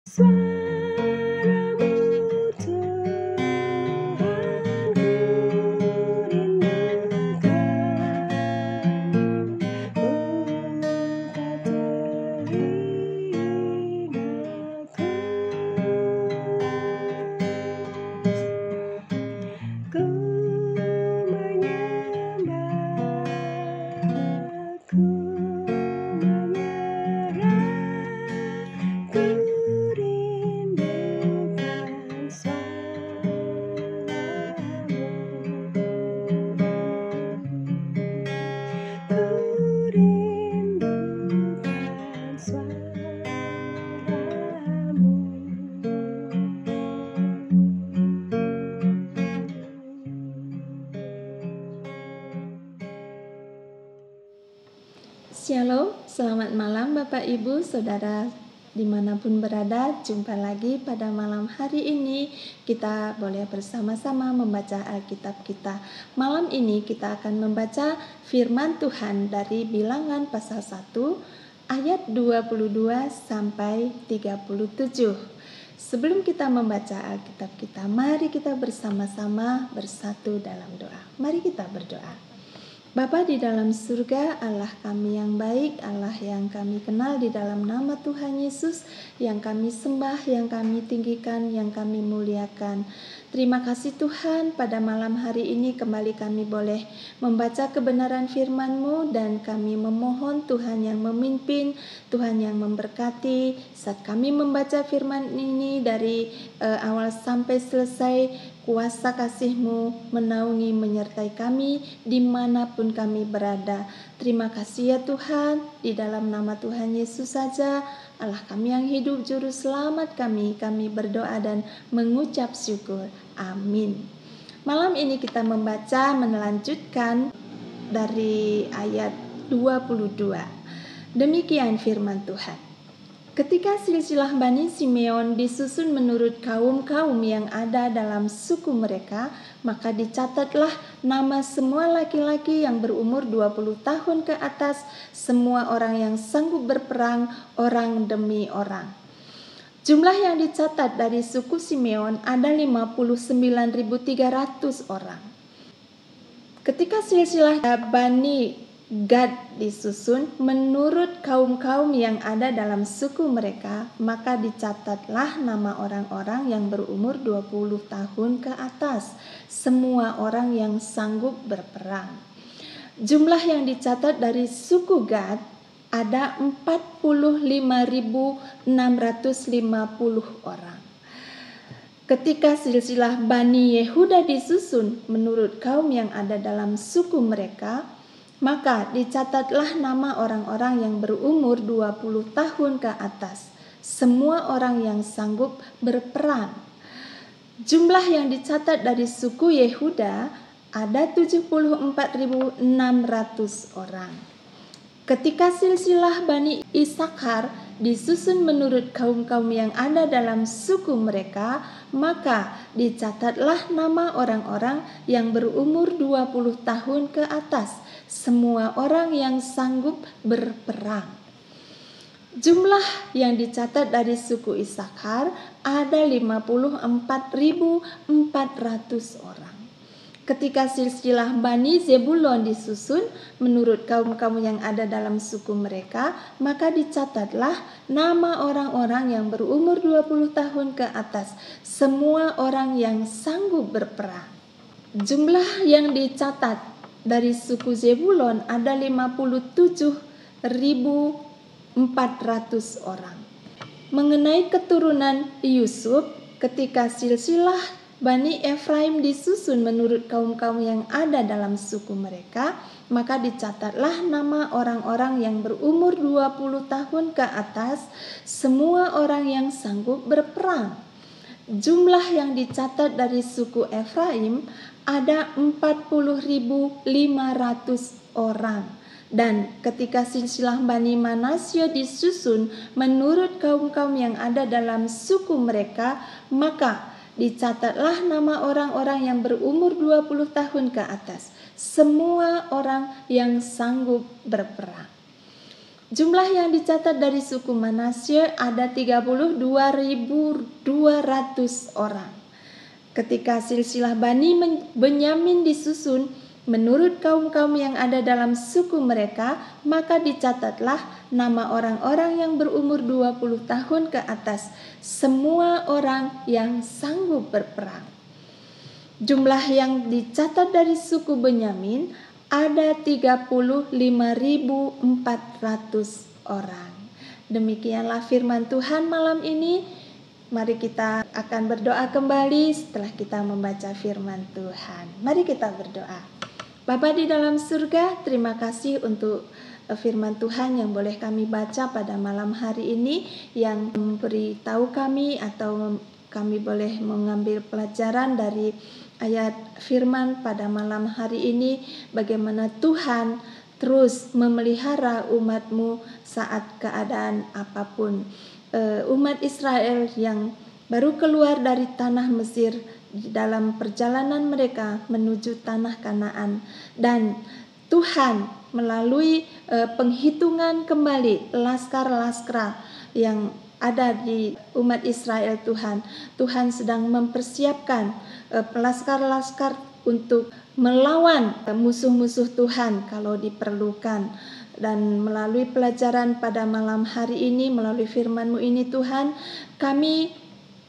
Suaramu Tuhan, ku rindukan engkau telingaku. Ku menyembah, ku menyerah, ku rindukan suaramu. Ku rindukan suaramu. Shalom, selamat malam Bapak Ibu Saudara dimanapun berada. Jumpa lagi pada malam hari ini. Kita boleh bersama-sama membaca Alkitab kita. Malam ini kita akan membaca firman Tuhan dari Bilangan pasal 1 ayat 22 sampai 37. Sebelum kita membaca Alkitab kita, mari kita bersama-sama bersatu dalam doa. Mari kita berdoa. Bapa di dalam surga, Allah kami yang baik, Allah yang kami kenal di dalam nama Tuhan Yesus, yang kami sembah, yang kami tinggikan, yang kami muliakan. Terima kasih Tuhan, pada malam hari ini kembali kami boleh membaca kebenaran firman-Mu, dan kami memohon Tuhan yang memimpin, Tuhan yang memberkati saat kami membaca firman ini dari awal sampai selesai. Kuasa kasih-Mu menaungi menyertai kami dimanapun kami berada. Terima kasih ya Tuhan, di dalam nama Tuhan Yesus saja, Allah kami yang hidup, juru selamat kami berdoa dan mengucap syukur. Amin. Malam ini kita membaca melanjutkan dari ayat 22. Demikian firman Tuhan. Ketika silsilah Bani Simeon disusun menurut kaum-kaum yang ada dalam suku mereka, maka dicatatlah nama semua laki-laki yang berumur 20 tahun ke atas, semua orang yang sanggup berperang, orang demi orang. Jumlah yang dicatat dari suku Simeon ada 59.300 orang. Ketika silsilah Bani Gad disusun menurut kaum-kaum yang ada dalam suku mereka, maka dicatatlah nama orang-orang yang berumur 20 tahun ke atas, semua orang yang sanggup berperang. Jumlah yang dicatat dari suku Gad ada 45.650 orang. Ketika silsilah Bani Yehuda disusun menurut kaum yang ada dalam suku mereka, maka dicatatlah nama orang-orang yang berumur 20 tahun ke atas, semua orang yang sanggup berperang. Jumlah yang dicatat dari suku Yehuda ada 74.600 orang. Ketika silsilah Bani Isakar disusun menurut kaum-kaum yang ada dalam suku mereka, maka dicatatlah nama orang-orang yang berumur 20 tahun ke atas, semua orang yang sanggup berperang. Jumlah yang dicatat dari suku Isakar ada 54.400 orang. Ketika silsilah Bani Zebulon disusun menurut kaum-kaum yang ada dalam suku mereka, maka dicatatlah nama orang-orang yang berumur 20 tahun ke atas, semua orang yang sanggup berperang. Jumlah yang dicatat dari suku Zebulon ada 57.400 orang. Mengenai keturunan Yusuf, ketika silsilah Bani Efraim disusun menurut kaum-kaum yang ada dalam suku mereka, maka dicatatlah nama orang-orang yang berumur 20 tahun ke atas, semua orang yang sanggup berperang. Jumlah yang dicatat dari suku Efraim ada 40.500 orang. Dan ketika silsilah Bani Manasye disusun menurut kaum-kaum yang ada dalam suku mereka, maka dicatatlah nama orang-orang yang berumur 20 tahun ke atas, semua orang yang sanggup berperang. Jumlah yang dicatat dari suku Manasye ada 32.200 orang. Ketika silsilah Bani Benyamin disusun menurut kaum-kaum yang ada dalam suku mereka, maka dicatatlah nama orang-orang yang berumur 20 tahun ke atas, semua orang yang sanggup berperang. Jumlah yang dicatat dari suku Benyamin ada 35.400 orang. Demikianlah firman Tuhan malam ini. Mari kita akan berdoa kembali setelah kita membaca firman Tuhan. Mari kita berdoa. Bapa di dalam surga, terima kasih untuk firman Tuhan yang boleh kami baca pada malam hari ini, yang memberitahu kami atau kami boleh mengambil pelajaran dari ayat firman pada malam hari ini, bagaimana Tuhan terus memelihara umat-Mu saat keadaan apapun. Umat Israel yang baru keluar dari tanah Mesir dalam perjalanan mereka menuju tanah Kanaan, dan Tuhan melalui penghitungan kembali laskar-laskar yang ada di umat Israel, Tuhan sedang mempersiapkan laskar-laskar untuk melawan musuh-musuh Tuhan kalau diperlukan. Dan melalui pelajaran pada malam hari ini, melalui firman-Mu ini Tuhan, kami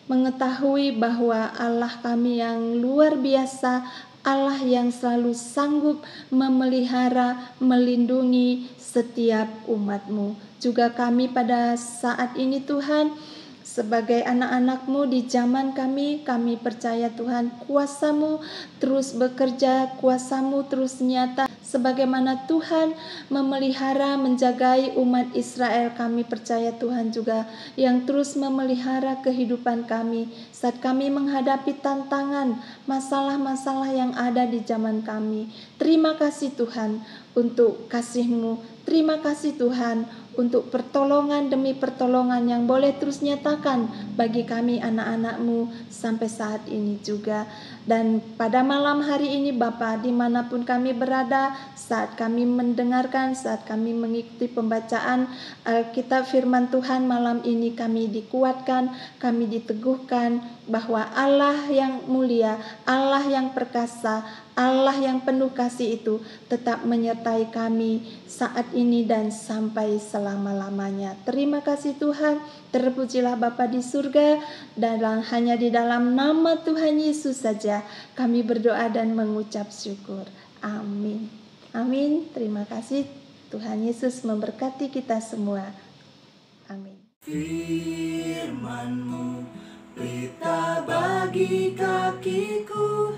mengetahui bahwa Allah kami yang luar biasa, Allah yang selalu sanggup memelihara, melindungi setiap umat-Mu. Juga kami pada saat ini Tuhan, sebagai anak-anak-Mu di zaman kami percaya Tuhan, kuasa-Mu terus bekerja, kuasa-Mu terus nyata. Sebagaimana Tuhan memelihara, menjagai umat Israel, kami percaya Tuhan juga yang terus memelihara kehidupan kami saat kami menghadapi tantangan, masalah-masalah yang ada di zaman kami. Terima kasih Tuhan untuk kasih-Mu. Terima kasih Tuhan untuk pertolongan demi pertolongan yang boleh terus nyatakan bagi kami anak-anak-Mu sampai saat ini juga. Dan pada malam hari ini Bapa, dimanapun kami berada, saat kami mendengarkan, saat kami mengikuti pembacaan Alkitab firman Tuhan malam ini, kami dikuatkan, kami diteguhkan bahwa Allah yang mulia, Allah yang perkasa, Allah yang penuh kasih itu tetap menyertai kami saat ini dan sampai selama-lamanya. Terima kasih Tuhan, terpujilah Bapa di surga, dan hanya di dalam nama Tuhan Yesus saja kami berdoa dan mengucap syukur. Amin. Amin. Terima kasih. Tuhan Yesus memberkati kita semua. Amin. Firman-Mu pelita bagi kakiku,